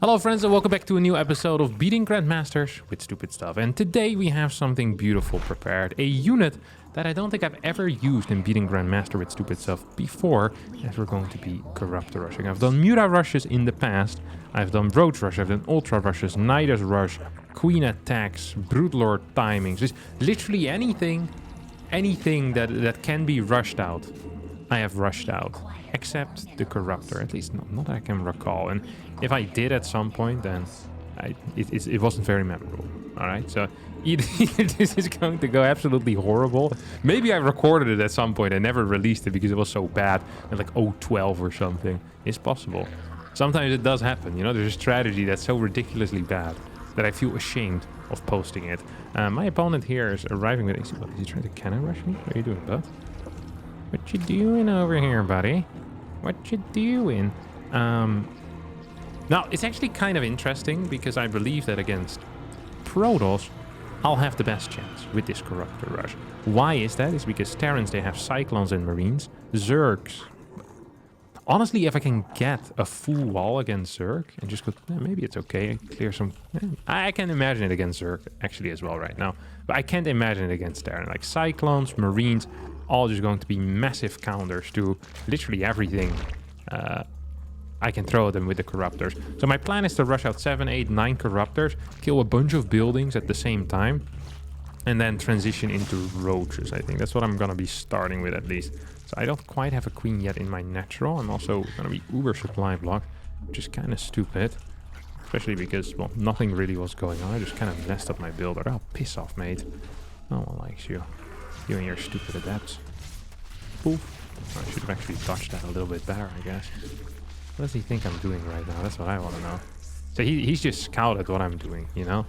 Hello friends and welcome back to a new episode of Beating Grandmasters with Stupid Stuff. And today we have something beautiful prepared. A unit that I don't think I've ever used in Beating Grandmaster with Stupid Stuff before, as we're going to be Corruptor rushing. I've done Muta rushes in the past, I've done Roach rush, I've done Ultra rushes, Nidus rush, Queen attacks, Broodlord timings, just literally anything that can be rushed out, I have rushed out. Except the Corruptor, at least not that I can recall. And if I did at some point, then it wasn't very memorable. All right, so either this is going to go absolutely horrible. Maybe I recorded it at some point and never released it because it was so bad, at like 012 or something. It's possible. Sometimes it does happen. You know, there's a strategy that's so ridiculously bad that I feel ashamed of posting it. My opponent here is arriving with. Is he trying to cannon rush me? What are you doing, bud? What you doing over here, buddy? What you doing? Now, it's actually kind of interesting because I believe that against Protoss, I'll have the best chance with this Corruptor rush. Why is that? It's because Terrans, they have Cyclones and Marines. Zergs. Honestly, if I can get a full wall against Zerg and just go, maybe it's okay, clear some... I can imagine it against Zerg actually as well right now. But I can't imagine it against Terran. Like Cyclones, Marines... all just going to be massive counters to literally everything I can throw at them with the Corruptors. So my plan is to rush out 7, 8, 9 Corruptors, kill a bunch of buildings at the same time, and then transition into Roaches. I think that's what I'm going to be starting with at least. So I don't quite have a Queen yet in my natural. I'm also going to be uber supply block, which is kind of stupid. Especially because, well, nothing really was going on. I just kind of messed up my builder. Oh, piss off, mate. No one likes you. You and your stupid adepts. Poof. I should have actually dodged that a little bit better, I guess. What does he think I'm doing right now? That's what I want to know. So he's just scouted what I'm doing, you know?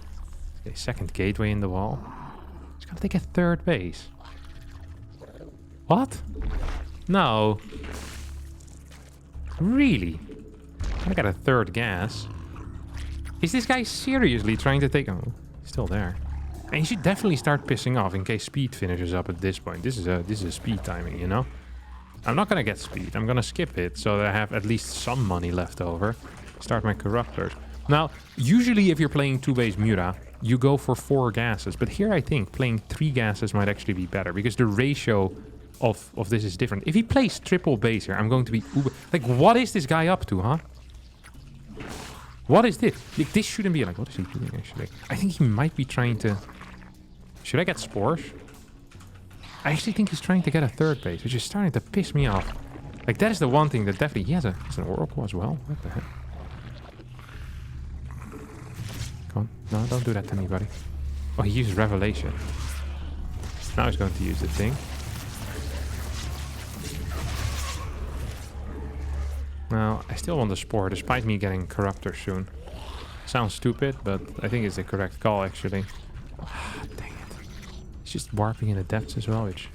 Okay, second gateway in the wall. He's gonna take a third base. What? No. Really? I got a third gas. Is this guy seriously trying to take... Oh, he's still there. And he should definitely start pissing off in case speed finishes up at this point. This is a speed timing, you know? I'm not gonna get speed. I'm gonna skip it so that I have at least some money left over. Start my Corruptors. Now, usually if you're playing 2-base Muta, you go for 4 gases. But here I think playing 3 gases might actually be better because the ratio of this is different. If he plays triple base here, I'm going to be uber... Like, what is this guy up to, huh? What is this? Like, this shouldn't be... Like, what is he doing, actually? I think he might be trying to... Should I get spores? I actually think he's trying to get a third base, which is starting to piss me off. Like, that is the one thing that definitely... He has an Oracle as well. What the heck? Come on. No, don't do that to me, buddy. Oh, he uses Revelation. Now he's going to use the thing. Now, I still want the Spore, despite me getting Corruptor soon. Sounds stupid, but I think it's the correct call, actually. Ah, dang it. It's just warping in the depths as well, which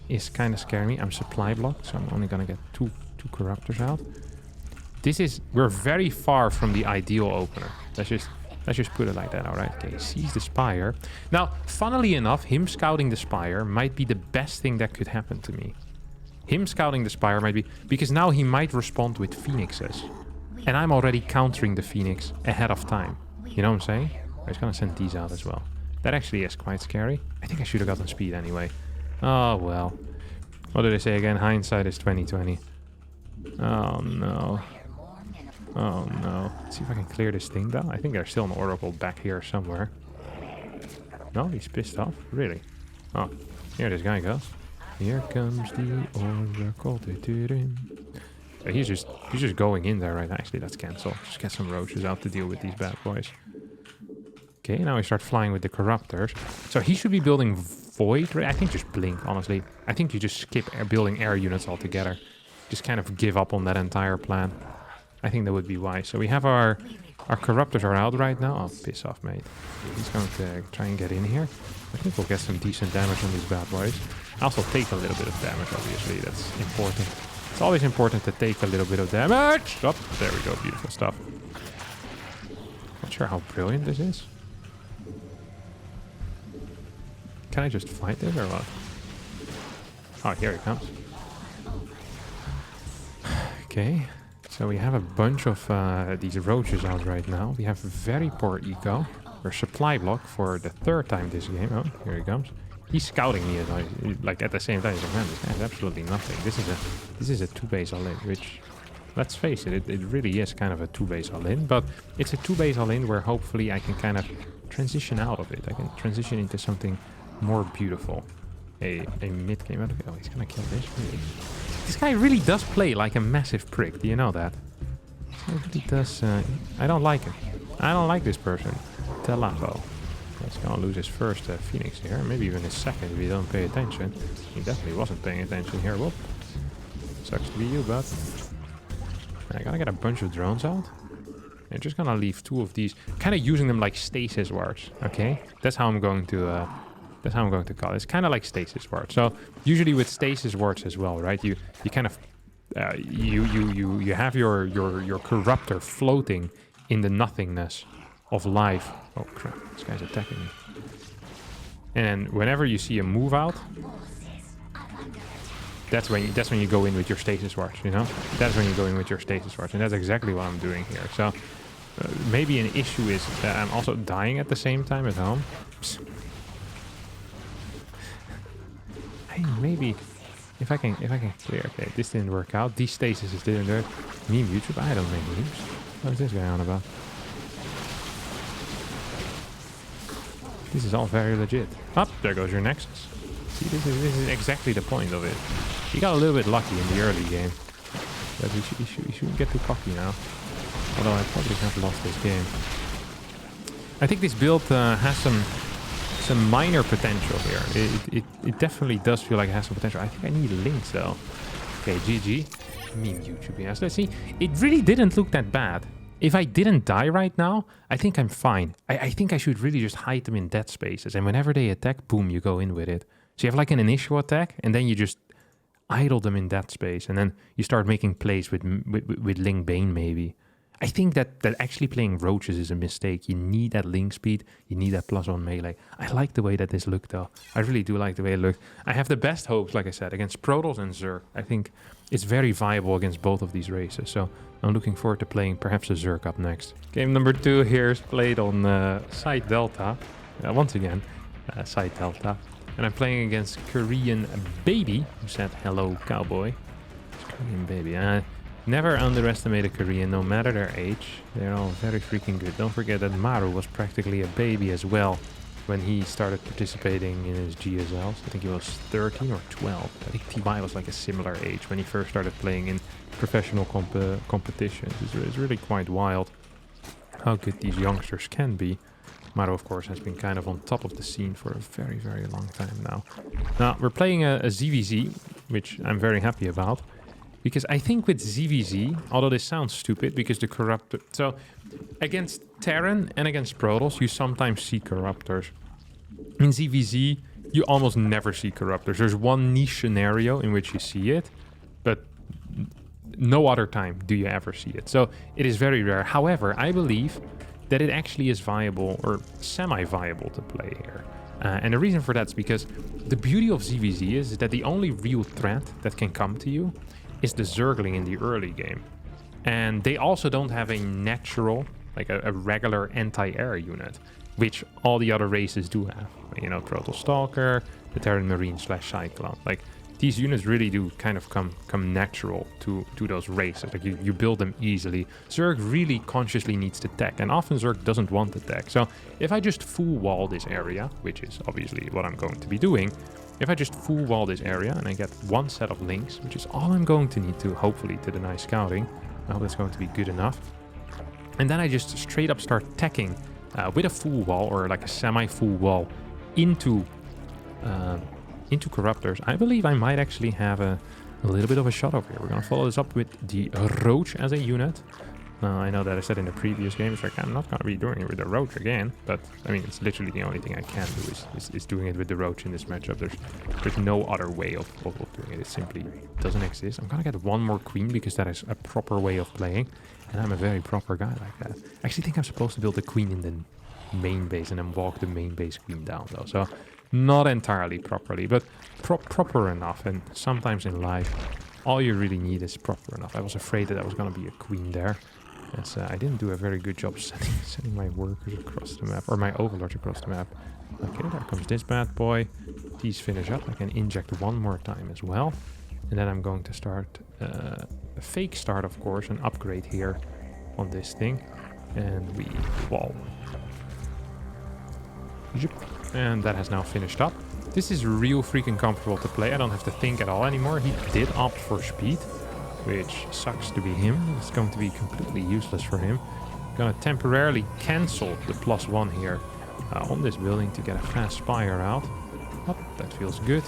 is kind of scaring me. I'm supply blocked, so I'm only gonna get two Corruptors out. This is... We're very far from the ideal opener. Let's just put it like that, alright? Okay, seize the Spire. Now, funnily enough, him scouting the Spire might be the best thing that could happen to me. Him scouting the Spire might be... Because now he might respond with Phoenixes. And I'm already countering the Phoenix ahead of time. You know what I'm saying? I was gonna send these out as well. That actually is quite scary. I think I should have gotten speed anyway. Oh, well. What did I say again? Hindsight is 20/20. Oh, no. Oh, no. Let's see if I can clear this thing down. I think there's still an Oracle back here somewhere. No, he's pissed off. Really? Oh, here this guy goes. Here comes the Oracle. So he's just going in there right now. Actually, let's cancel. Just get some Roaches out to deal with these bad boys. Okay, now we start flying with the Corruptors. So he should be building Void. I think just Blink, honestly. I think you just skip building air units altogether. Just kind of give up on that entire plan. I think that would be wise. So we have our Corruptors are out right now. Oh, piss off, mate. He's going to try and get in here. I think we'll get some decent damage on these bad boys. I also take a little bit of damage, obviously. That's important. It's always important to take a little bit of damage. Oh, there we go. Beautiful stuff. Not sure how brilliant this is. Can I just fight this or what? Oh, here he comes. Okay. So we have a bunch of these roaches out right now. We have very poor eco. We're supply block for the third time this game. Oh, here he comes. He's scouting me as like at the same time. He's like, man, this guy has absolutely nothing. This is a 2-base all-in, which, let's face it, it really is kind of a 2-base all-in. But it's a 2-base all-in where hopefully I can kind of transition out of it. I can transition into something more beautiful. A mid-game. Oh, he's gonna kill this. Really. This guy really does play like a massive prick. Do you know that? He really does. I don't like him. I don't like this person. Telafo. He's gonna lose his first Phoenix here. Maybe even his second if he don't pay attention. He definitely wasn't paying attention here. Whoop. Sucks to be you, but I gotta get a bunch of drones out. I'm just gonna leave 2 of these, kind of using them like stasis wards. Okay, that's how I'm going to. That's how I'm going to call it. It's kind of like stasis wards. So usually with stasis wards as well, right? You kind of you have your corruptor floating in the nothingness of life. Oh crap! This guy's attacking me. And whenever you see a move out, that's when you go in with your stasis wards. You know, that's when you go in with your stasis wards, and that's exactly what I'm doing here. So maybe an issue is that I'm also dying at the same time at home. Psst. Maybe if I can clear. Okay, this didn't work out. These stasises didn't work. Meme YouTube? I don't make memes. What is this guy on about? This is all very legit. Up there goes your Nexus. See, this is exactly the point of it. He got a little bit lucky in the early game, but he shouldn't get too cocky now. Although I probably have lost this game. I think this build has some minor potential here. It definitely does feel like it has some potential. I think I need links though. Okay, GG. Meme YouTube, yes. Let's see. It really didn't look that bad. If I didn't die right now, I think I'm fine. I think I should really just hide them in dead spaces. And whenever they attack, boom, you go in with it. So you have like an initial attack, and then you just idle them in dead space. And then you start making plays with Ling Bane maybe. I think that actually playing roaches is a mistake. You need that link speed. You need that +1 melee. I like the way that this looked though. I really do like the way it looked. I have the best hopes, like I said, against Protoss and Zerg. I think it's very viable against both of these races. So I'm looking forward to playing perhaps a Zerg up next. Game number 2 here is played on side Delta. Once again, side Delta. And I'm playing against Korean Baby, who said hello cowboy. It's Korean Baby. Never underestimate a Korean, no matter their age. They're all very freaking good. Don't forget that Maru was practically a baby as well when he started participating in his GSLs. I think he was 13 or 12. I think TY was like a similar age when he first started playing in professional competitions. It's really quite wild how good these youngsters can be. Maru, of course, has been kind of on top of the scene for a very, very long time now. Now, we're playing a ZVZ, which I'm very happy about. Because I think with ZVZ, although this sounds stupid, because the Corruptor... So, against Terran and against Protoss, you sometimes see Corruptors. In ZVZ, you almost never see Corruptors. There's one niche scenario in which you see it, but no other time do you ever see it. So, it is very rare. However, I believe that it actually is viable, or semi-viable to play here. And the reason for that is because the beauty of ZVZ is that the only real threat that can come to you is the Zergling in the early game. And they also don't have a natural, like a regular anti-air unit, which all the other races do have. You know, Protoss Stalker, the Terran Marine / Cyclone. Like, these units really do kind of come natural to those races. Like, you build them easily. Zerg really consciously needs to tech, and often Zerg doesn't want to tech. So if I just full wall this area, which is obviously what I'm going to be doing, if I just full wall this area and I get one set of links, which is all I'm going to need to, hopefully, to deny scouting. I hope that's going to be good enough. And then I just straight up start teching with a full wall, or like a semi-full wall, into Corruptors. I believe I might actually have a little bit of a shot over here. We're going to follow this up with the Roach as a unit. I know that I said in the previous games, like, I'm not going to be doing it with the Roach again, but I mean, it's literally the only thing I can do is doing it with the Roach in this matchup. There's no other way of doing it. It simply doesn't exist. I'm going to get one more Queen because that is a proper way of playing, and I'm a very proper guy like that. I actually think I'm supposed to build the Queen in the main base and then walk the main base Queen down though. So not entirely properly, but proper enough. And sometimes in life, all you really need is proper enough. I was afraid that I was going to be a queen there, as I didn't do a very good job sending my workers across the map, or my overlords across the map. Okay, there comes this bad boy. These finish up. I can inject one more time as well. And then I'm going to start a fake start, of course, an upgrade here on this thing. And we wall. And that has now finished up. This is real freaking comfortable to play. I don't have to think at all anymore. He did opt for speed, which sucks to be him. It's going to be completely useless for him. Gonna temporarily cancel the +1 here on this building to get a fast spire out. Oh, that feels good.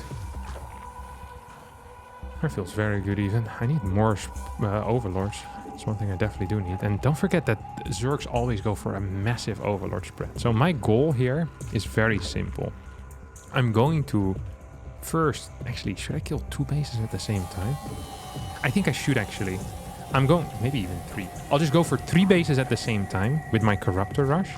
That feels very good even. I need more overlords. That's one thing I definitely do need. And don't forget that Zergs always go for a massive overlord spread. So my goal here is very simple. I'm going to first... Actually, should I kill 2 bases at the same time? I think I should actually. I'm going... Maybe even 3. I'll just go for 3 bases at the same time with my Corruptor Rush.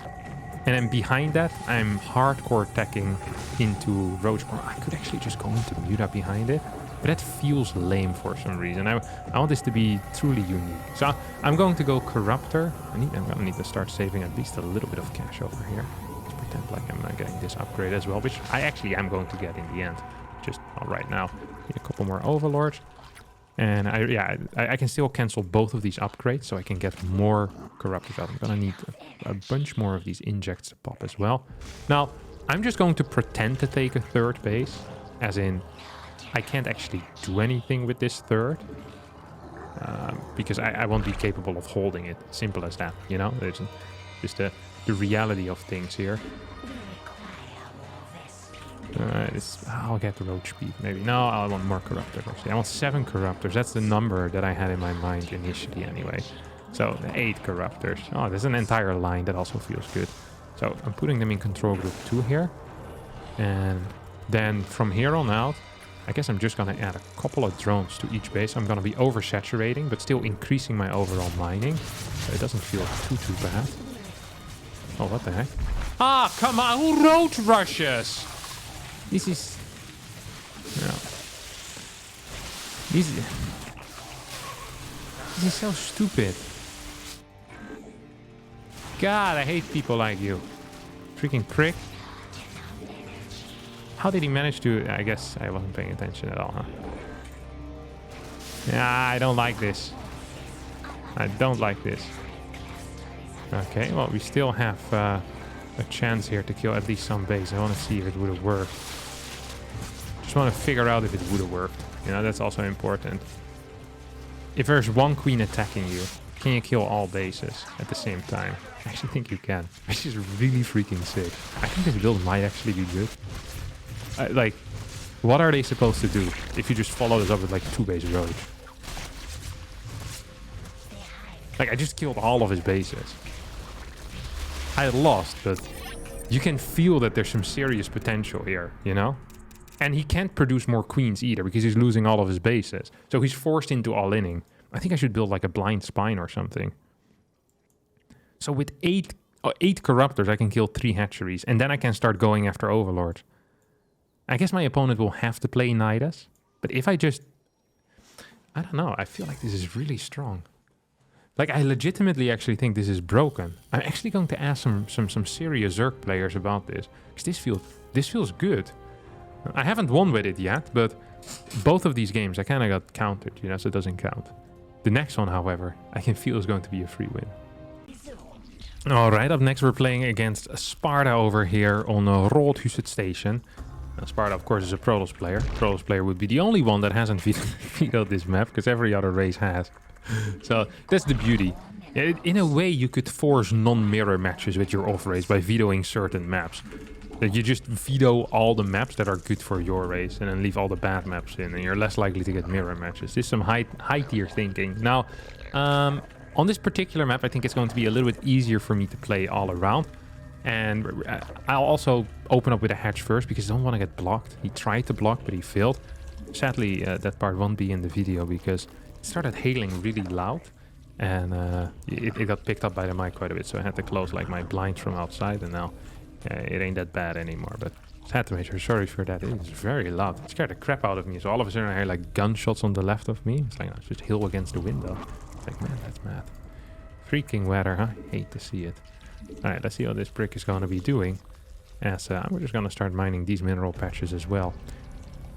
And then behind that, I'm hardcore attacking into Roach. Or I could actually just go into Muta behind it. But that feels lame for some reason. I want this to be truly unique. So I'm going to go Corruptor. I'm going to need to start saving at least a little bit of cash over here. Let's pretend like I'm not getting this upgrade as well, which I actually am going to get in the end. Just not right now. Need a couple more overlords. And I can still cancel both of these upgrades, so I can get more Corruptors out. I'm going to need a bunch more of these injects to pop as well. Now, I'm just going to pretend to take a 3rd base, as in... I can't actually do anything with this 3rd because I won't be capable of holding it. Simple as that, you know? It's just the reality of things here. I'll get the road speed, maybe. No, I want more Corruptors, actually. I want 7 Corruptors. That's the number that I had in my mind initially, anyway. So, 8 Corruptors. Oh, there's an entire line that also feels good. So, I'm putting them in control group 2 here. And then from here on out, I guess I'm just going to add a couple of drones to each base. I'm going to be oversaturating, but still increasing my overall mining. So it doesn't feel too bad. Oh, what the heck? Ah, come on! Who road rushes? This is... No. This is so stupid. God, I hate people like you. Freaking prick. How did he manage to... I guess I wasn't paying attention at all, huh? Yeah, I don't like this. I don't like this. Okay, well, we still have a chance here to kill at least some base. I want to see if it would have worked. Just want to figure out if it would have worked. You know, that's also important. If there's one queen attacking you, can you kill all bases at the same time? I actually think you can. Which is really freaking sick. I think this build might actually be good. Like, what are they supposed to do if you just follow this up with like 2 base road? Like, I just killed all of his bases. I lost, but you can feel that there's some serious potential here, you know? And he can't produce more queens either because he's losing all of his bases. So he's forced into all-inning. I think I should build like a blind spine or something. So with 8 Corruptors, I can kill 3 hatcheries. And then I can start going after overlords. I guess my opponent will have to play Nidus. But if I just... I don't know. I feel like this is really strong. Like, I legitimately actually think this is broken. I'm actually going to ask some serious Zerg players about this. Because this feels good. I haven't won with it yet, but both of these games I kind of got countered, you know, so it doesn't count. The next one, however, I can feel is going to be a free win. Alright, up next we're playing against Sparta over here on Roodhuset Station. Now, Sparta, of course, is a Protoss player. Protoss player would be the only one that hasn't vetoed this map, because every other race has. So, that's the beauty. In a way, you could force non-mirror matches with your off-race by vetoing certain maps. Like, you just veto all the maps that are good for your race, and then leave all the bad maps in, and you're less likely to get mirror matches. This is some high-tier thinking. Now, on this particular map, I think it's going to be a little bit easier for me to play all around. And I'll also open up with a hatch first because I don't want to get blocked. He tried to block, but he failed. Sadly, that part won't be in the video because it started hailing really loud. And it got picked up by the mic quite a bit. So I had to close like my blinds from outside. And now It ain't that bad anymore, but had to make sure. Sorry for that. It is very loud. It scared the crap out of me. So all of a sudden I hear like gunshots on the left of me. It's like I just hill against the window. It's like, man, that's mad. Freaking weather, huh? Hate to see it. Alright, let's see what this brick is going to be doing. As we're just going to start mining these mineral patches as well.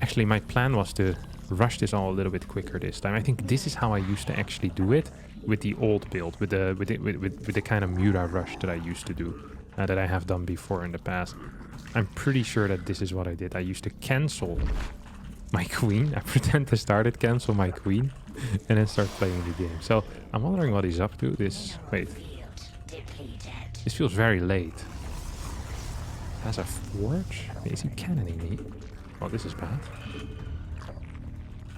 Actually, my plan was to rush this all a little bit quicker this time. I think this is how I used to actually do it with the old build, with the kind of Muta rush that I used to do, that I have done before in the past. I'm pretty sure that this is what I did. I used to cancel my queen. I pretend to start it, cancel my queen, and then start playing the game. So I'm wondering what he's up to. This feels very late. Has a forge? Is he cannoning me? Oh, this is bad.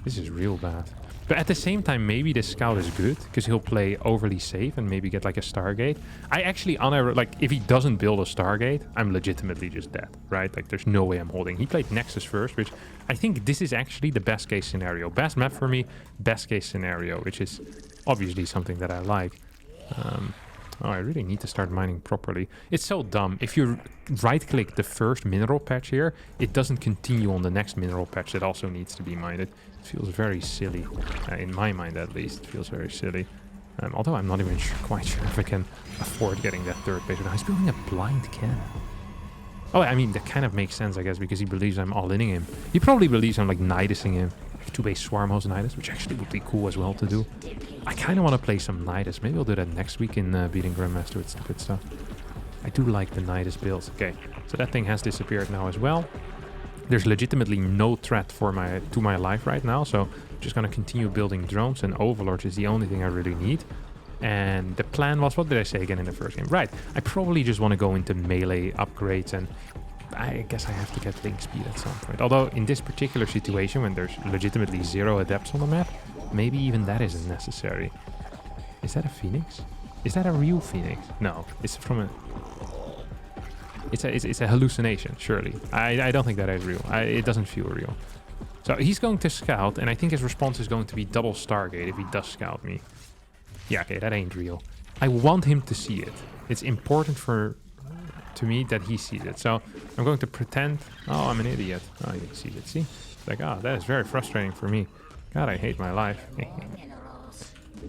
This is real bad. But at the same time, maybe the scout is good, because he'll play overly safe and maybe get like a Stargate. I actually, like, if he doesn't build a Stargate, I'm legitimately just dead, right? Like, there's no way I'm holding. He played Nexus first, which I think this is actually the best case scenario. Best map for me, best case scenario, which is obviously something that I like. Oh, I really need to start mining properly. It's so dumb. If you right-click the first mineral patch here, it doesn't continue on the next mineral patch that also needs to be mined. It feels very silly. In my mind, at least, it feels very silly. Although I'm not even quite sure if I can afford getting that third base. Now he's building a blind cannon. Oh, I mean, that kind of makes sense, I guess, because he believes I'm all-inning him. He probably believes I'm, like, Nidusing him. Like 2-base Swarm Host Nidus, which actually would be cool as well to do. I kind of want to play some Nidus. Maybe I'll do that next week in beating Grandmaster with stupid stuff. I do like the Nidus builds. Okay, so that thing has disappeared now as well. There's legitimately no threat for to my life right now, so I'm just going to continue building drones, and Overlords is the only thing I really need. And the plan was, what did I say again in the first game? Right, I probably just want to go into melee upgrades, and I guess I have to get link speed at some point. Although in this particular situation, when there's legitimately 0 adepts on the map, maybe even that isn't necessary. Is that a phoenix? Is that a real phoenix? No, it's from a... It's a hallucination, surely. I don't think that is real. It doesn't feel real. So he's going to scout, and I think his response is going to be double Stargate if he does scout me. Yeah, okay, that ain't real. I want him to see it. It's important to me that he sees it. So I'm going to pretend... Oh, I'm an idiot. Oh, he sees it, see? It's like, oh, that is very frustrating for me. God, I hate my life.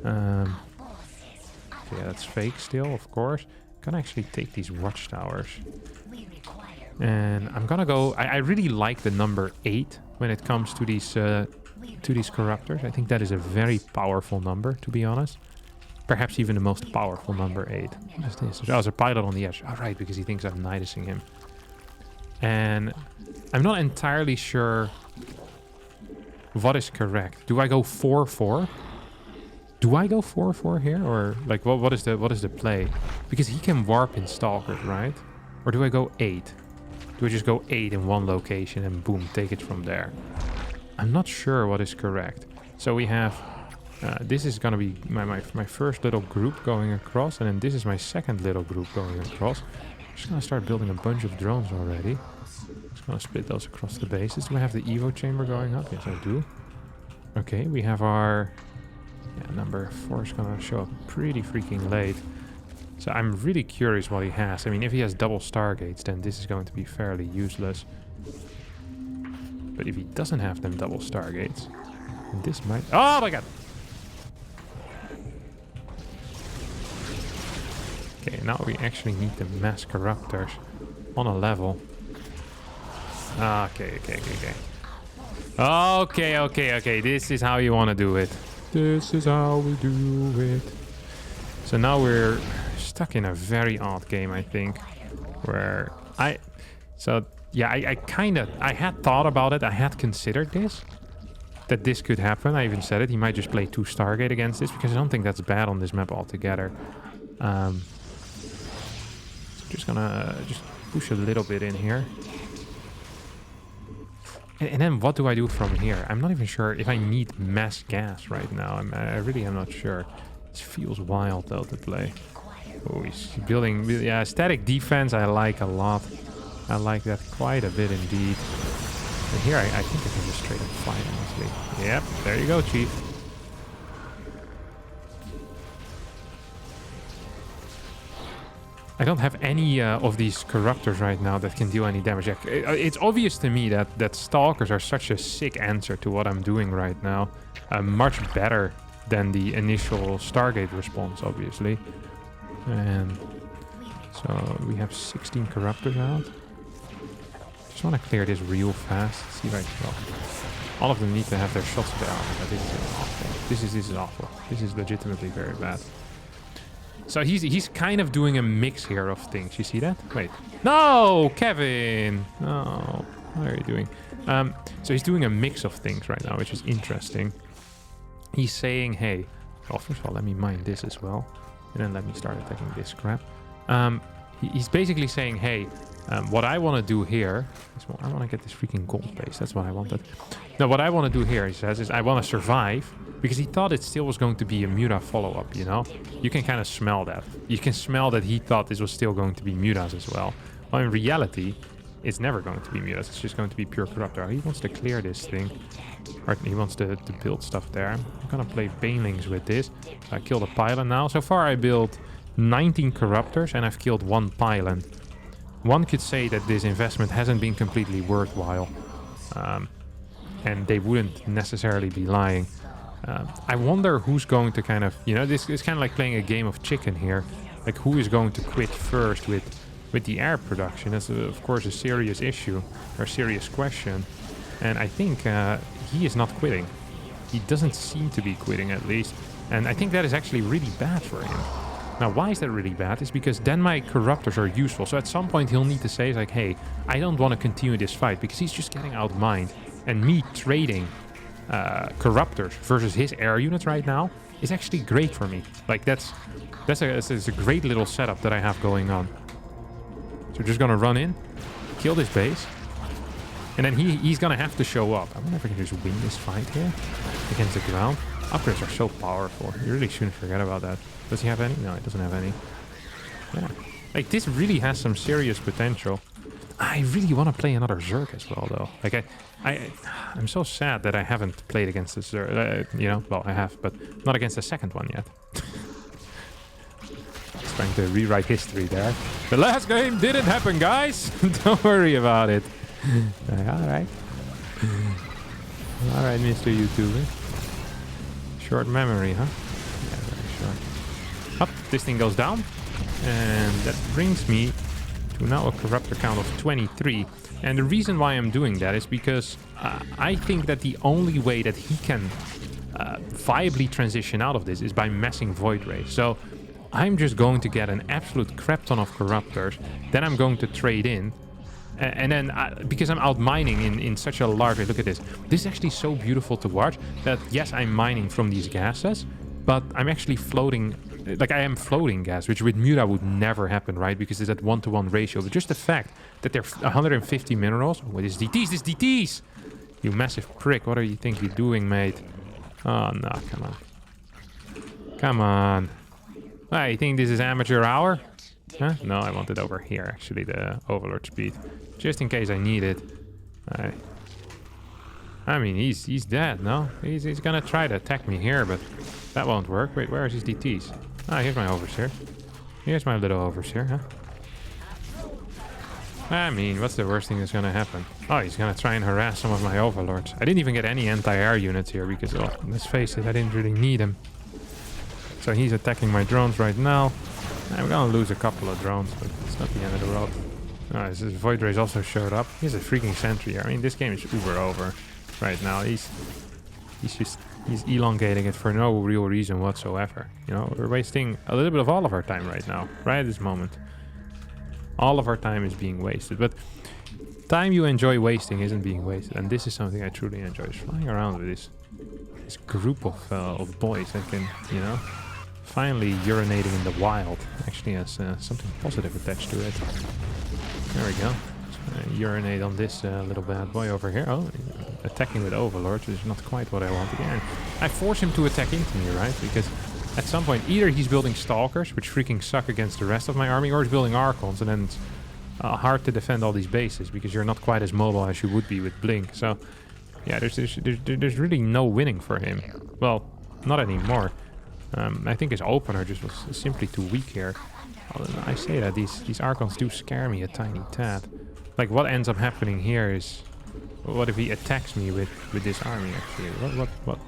Yeah, that's fake still, of course. I'm gonna actually take these watchtowers. And I'm gonna go... I really like the number 8 when it comes to these corruptors. I think that is a very powerful number, to be honest. Perhaps even the most powerful number 8. What is this? Oh, there's a pilot on the edge. Oh, right, because he thinks I'm Nidusing him. And I'm not entirely sure what is correct. Do I go 4-4? Do I go 4-4 here? Or like what is the play? Because he can warp in Stalkers, right? Or do I go 8? Do I just go 8 in one location and boom, take it from there? I'm not sure what is correct. So we have... this is gonna be my first little group going across, and then this is my second little group going across. I'm just gonna start building a bunch of drones already. Just gonna split those across the bases. Do I have the Evo chamber going up? Yes, I do. Okay, we have our... Yeah, number 4 is gonna show up pretty freaking late. So I'm really curious what he has. I mean, if he has double Stargates, then this is going to be fairly useless. But if he doesn't have them double Stargates, then this might... Oh my god! Okay, now we actually need the mass corruptors on a level. Okay. Okay. This is how you want to do it. This is how we do it. So now we're stuck in a very odd game, I think. Where I had thought about it. I had considered this. That this could happen. I even said it. He might just play 2 Stargate against this, because I don't think that's bad on this map altogether. Just gonna push a little bit in here. And then what do I do from here? I'm not even sure if I need mass gas right now. I really am not sure. This feels wild though to play. Oh, he's building... Yeah, static defense I like a lot. I like that quite a bit indeed. And here I think I can just straight up fight, honestly. Yep, there you go, Chief. I don't have any of these Corruptors right now that can deal any damage. Yeah, it's obvious to me that Stalkers are such a sick answer to what I'm doing right now. Much better than the initial Stargate response, obviously. And so we have 16 Corruptors out. Just want to clear this real fast. See right, well, all of them need to have their shots down. But this is awful. This is awful. This is legitimately very bad. So he's kind of doing a mix here of things. You see that? Wait. No, Kevin. No. What are you doing? So he's doing a mix of things right now, which is interesting. He's saying, hey, well, first of all, let me mine this as well. And then let me start attacking this crap. He's basically saying, hey, what I want to do here is, well, I want to get this freaking gold base. That's what I wanted. Now, what I want to do here, he says, is I want to survive. Because he thought it still was going to be a Muta follow-up, you know? You can kind of smell that. You can smell that he thought this was still going to be Mutas as well. Well, in reality, it's never going to be Mutas. It's just going to be pure Corruptor. He wants to clear this thing. Or he wants to build stuff there. I'm going to play Banelings with this. I killed a pylon now. So far, I built 19 Corruptors and I've killed 1 pylon. One could say that this investment hasn't been completely worthwhile. And they wouldn't necessarily be lying. I wonder who's going to kind of, you know, this is kind of like playing a game of chicken here. Like, who is going to quit first with the air production? That's, of course, a serious issue, or a serious question. And I think he is not quitting. He doesn't seem to be quitting, at least. And I think that is actually really bad for him. Now, why is that really bad? It's because then my Corruptors are useful. So at some point, he'll need to say, like, hey, I don't want to continue this fight, because he's just getting outmined. And me trading Corruptors versus his air units right now is actually great for me. Like, that's a great little setup that I have going on. So we're just gonna run in, kill this base, and then he's gonna have to show up. I wonder if I can just win this fight here against the ground. Upgrades are so powerful. You really shouldn't forget about that. Does he have any? No, he doesn't have any. Yeah. Like, this really has some serious potential. I really want to play another Zerg as well, though. Like, I'm so sad that I haven't played against the Zerg. You know, well, I have, but not against the second one yet. Just trying to rewrite history there. The last game didn't happen, guys. Don't worry about it. Alright. Alright, Mr. YouTuber. Short memory, huh? Yeah, very short. Up, this thing goes down. And that brings me to now a Corruptor count of 23. And the reason why I'm doing that is because I think that the only way that he can viably transition out of this is by messing Void Ray. So I'm just going to get an absolute crap ton of Corruptors. Then I'm going to trade in. And then, because I'm out mining in such a large way, look at this. This is actually so beautiful to watch that, yes, I'm mining from these gases, but I'm actually floating, like I am floating gas, which with Muta would never happen, right? Because it's that 1-to-1 ratio. But just the fact that they're 150 minerals. Oh, this is DTs, this is DTs! You massive prick, what do you think you're doing, mate? Oh, no, come on. Come on. You think this is amateur hour? Huh? No, I want it over here, actually, the Overlord speed. Just in case I need it. I mean, he's dead, no? He's gonna try to attack me here, but that won't work. Wait, where is his DTs? Here's my Overseer. Here's my little Overseer, huh? I mean, what's the worst thing that's gonna happen? Oh, he's gonna try and harass some of my Overlords. I didn't even get any anti-air units here because, oh, let's face it, I didn't really need them. So he's attacking my drones right now. I'm gonna lose a couple of drones, but it's not the end of the world. This Void Rays also showed up. He's a freaking sentry here. I mean, this game is uber over right now. He's elongating it for no real reason whatsoever. You know, we're wasting a little bit of all of our time right now, right at this moment. All of our time is being wasted, but time you enjoy wasting isn't being wasted, and this is something I truly enjoy. Just flying around with this group of boys that can, you know, finally urinating in the wild actually has something positive attached to it. There we go. Urinate on this little bad boy over here. Oh, attacking with Overlords, which is not quite what I want again. I force him to attack into me, right? Because at some point, either he's building Stalkers, which freaking suck against the rest of my army, or he's building Archons, and then it's hard to defend all these bases because you're not quite as mobile as you would be with Blink. So, yeah, there's really no winning for him. Well, not anymore. I think his opener just was simply too weak here. Well, I say that these Archons do scare me a tiny tad. Like, what ends up happening here is, what if he attacks me with this army? Actually,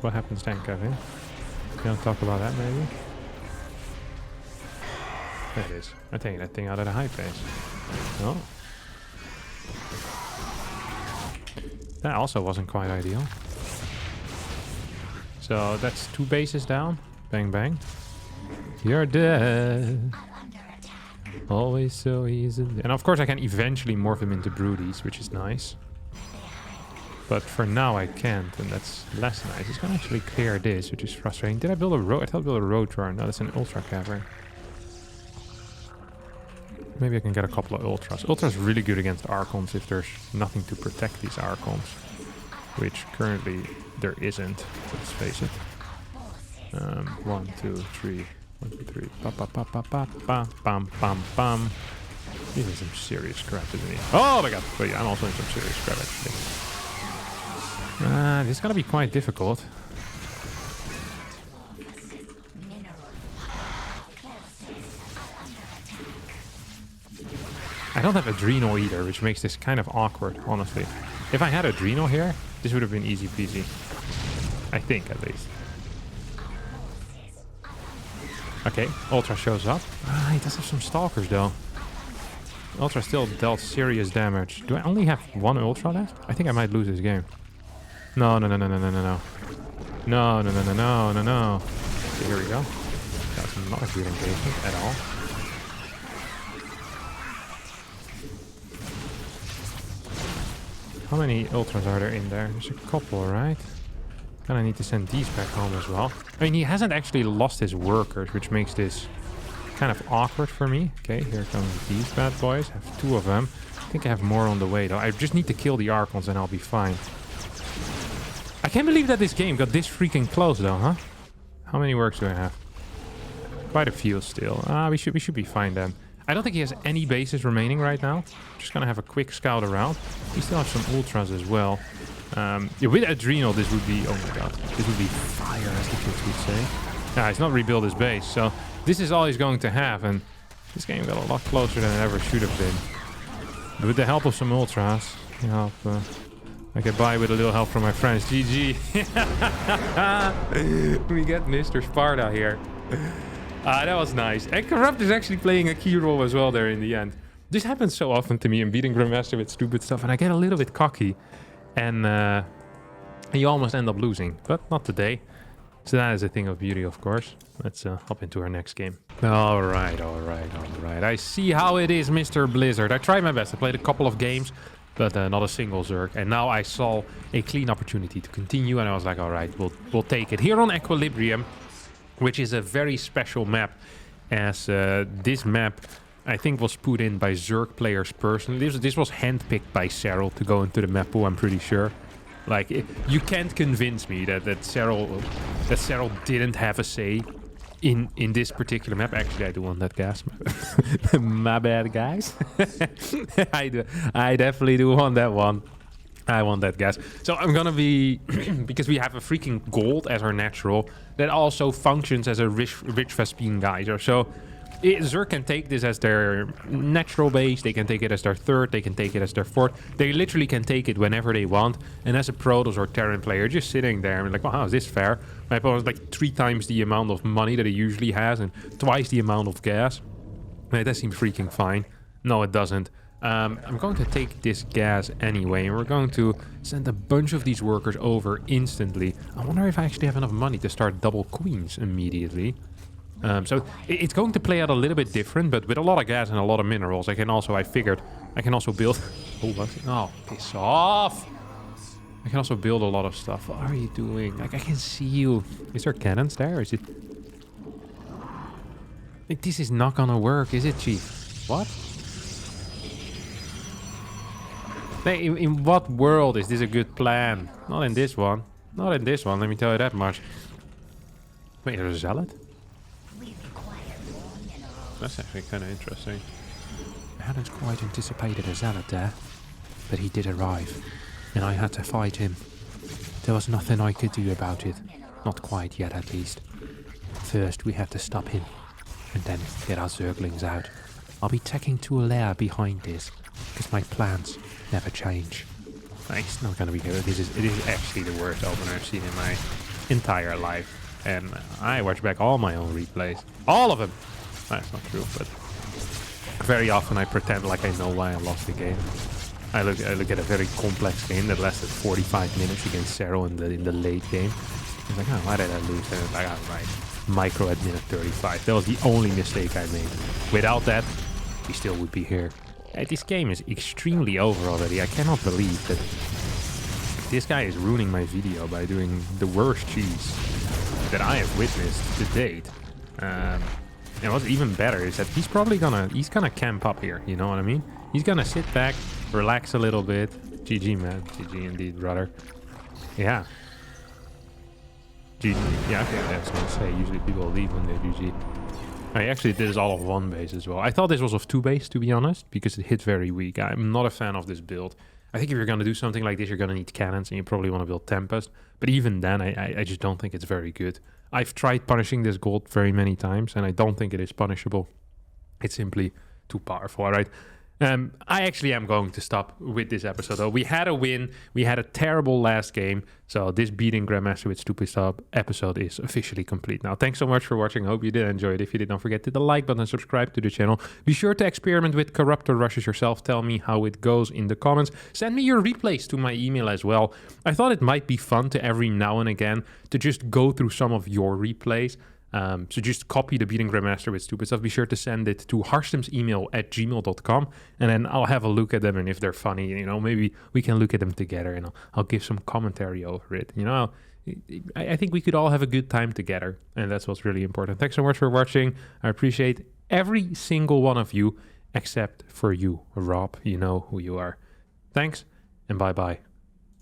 what happens then, Kevin? You want to talk about that maybe? There it is. I'm taking that thing out at a high pace. Oh. That also wasn't quite ideal. So that's 2 bases down. Bang bang. You're dead. Always so easy. And of course I can eventually morph him into broodies, which is nice. But for now I can't, and that's less nice. It's gonna actually clear this, which is frustrating. Did I build a road? I thought I built a road drawer. No, that's an ultra cavern. Maybe I can get a couple of ultras. Ultra's really good against Archons if there's nothing to protect these Archons. Which currently there isn't, let's face it. 1, 2, 3. 1, 2, 3. Ba ba ba ba ba ba bam bam bam. This is some serious crap, isn't he? Oh my god! But yeah, I'm also in some serious crap actually. This is gonna be quite difficult. I don't have Adrenal either, which makes this kind of awkward, honestly. If I had Adrenal here, this would have been easy peasy. I think, at least. Okay, Ultra shows up. He does have some Stalkers, though. Ultra still dealt serious damage. Do I only have 1 Ultra left? I think I might lose this game. No, no, no, no, no, no, no, no. No, no, no, no, no, no, no. Okay, here we go. That's not a good engagement at all. How many Ultras are there in there? There's a couple, right? Kinda need to send these back home as well. I mean, he hasn't actually lost his workers, which makes this kind of awkward for me. Okay, here come these bad boys. I have 2 of them. I think I have more on the way, though. I just need to kill the Archons and I'll be fine. I can't believe that this game got this freaking close, though, huh? How many works do I have? Quite a few still. We should be fine then. I don't think he has any bases remaining right now. Just gonna have a quick scout around. We still have some Ultras as well. Yeah, with Adrenal, this would be... Oh my god. This would be fire, as the kids would say. He's not rebuilt his base, so this is all he's going to have. And this game got a lot closer than it ever should have been. But with the help of some Ultras, you know, I get by with a little help from my friends. GG. We get Mr. Sparta here. That was nice. And Corrupt is actually playing a key role as well there in the end. This happens so often to me. I'm beating Grandmaster with stupid stuff and I get a little bit cocky. And you almost end up losing. But not today. So that is a thing of beauty, of course. Let's hop into our next game. Alright. I see how it is, Mr. Blizzard. I tried my best. I played a couple of games, but not a single Zerg. And now I saw a clean opportunity to continue. And I was like, alright, we'll take it. Here on Equilibrium, which is a very special map, as this map, I think, was put in by Zerg players personally. This was handpicked by Cyril to go into the map pool, I'm pretty sure. Like, you can't convince me that Cyril didn't have a say in this particular map. Actually, I do want that gas. My bad, guys. I definitely do want that one. I want that gas. So I'm gonna be... because we have a freaking gold as our natural that also functions as a rich Vespene geyser. So Zerg can take this as their natural base. They can take it as their 3rd. They can take it as their 4th. They literally can take it whenever they want. And as a Protoss or Terran player, just sitting there and like, well, how is this fair? My opponent's like 3 times the amount of money that he usually has and twice the amount of gas. That seems freaking fine. No, it doesn't. I'm going to take this gas anyway, and we're going to send a bunch of these workers over instantly. I wonder if I actually have enough money to start double queens immediately. So it's going to play out a little bit different, but with a lot of gas and a lot of minerals, I figured I can also build... Oh, what? Oh, piss off! I can also build a lot of stuff. What are you doing? Like, I can see you. Is there cannons there? Or is it... Like, this is not gonna work, is it, Chief? What? In what world is this a good plan? Not in this one. Not in this one, let me tell you that much. Wait, there's a zealot? That's actually kind of interesting. I hadn't quite anticipated a zealot there, but he did arrive, and I had to fight him. There was nothing I could do about it. Not quite yet, at least. First, we have to stop him. and then get our Zerglings out. I'll be taking to a lair behind this, because my plans never change. It's not gonna be good. It is actually the worst opener I've seen in my entire life. And I watch back all my own replays. All of them! That's not true, but very often I pretend like I know why I lost the game. I look at a very complex game that lasted 45 minutes against Cero in the late game. It's like, oh, why did I lose? And it's like, oh, right. Micro at minute 35. That was the only mistake I made. Without that, we still would be here. This game is extremely over already. I cannot believe that this guy is ruining my video by doing the worst cheese that I have witnessed to date. And what's even better is that he's probably gonna camp up here, you know what I mean? He's gonna sit back, relax a little bit. GG, man. GG indeed, brother. Yeah. GG. Yeah, okay, I was gonna say, usually people leave when they GG. I actually did this all of one base as well. I thought this was of two base, to be honest, because it hit very weak. I'm not a fan of this build. I think if you're gonna do something like this, you're gonna need cannons, and you probably want to build Tempest. But even then, I just don't think it's very good. I've tried punishing this gold very many times, and I don't think it is punishable. It's simply too powerful, all right? I actually am going to stop with this episode, though. We had a win. We had a terrible last game. So this beating Grandmaster with Stupid Stop episode is officially complete now. Thanks so much for watching. I hope you did enjoy it. If you did, don't forget to hit the like button and subscribe to the channel. Be sure to experiment with Corruptor rushes yourself. Tell me how it goes in the comments. Send me your replays to my email as well. I thought it might be fun to every now and again to just go through some of your replays. So just copy the beating Grandmaster with Stupid Stuff. Be sure to send it to Harstem's email at gmail.com, and then I'll have a look at them, and if they're funny, you know, maybe we can look at them together, and I'll give some commentary over it. You know, I think we could all have a good time together, and that's what's really important. Thanks so much for watching. I appreciate every single one of you, except for you, Rob. You know who you are. Thanks, and bye-bye.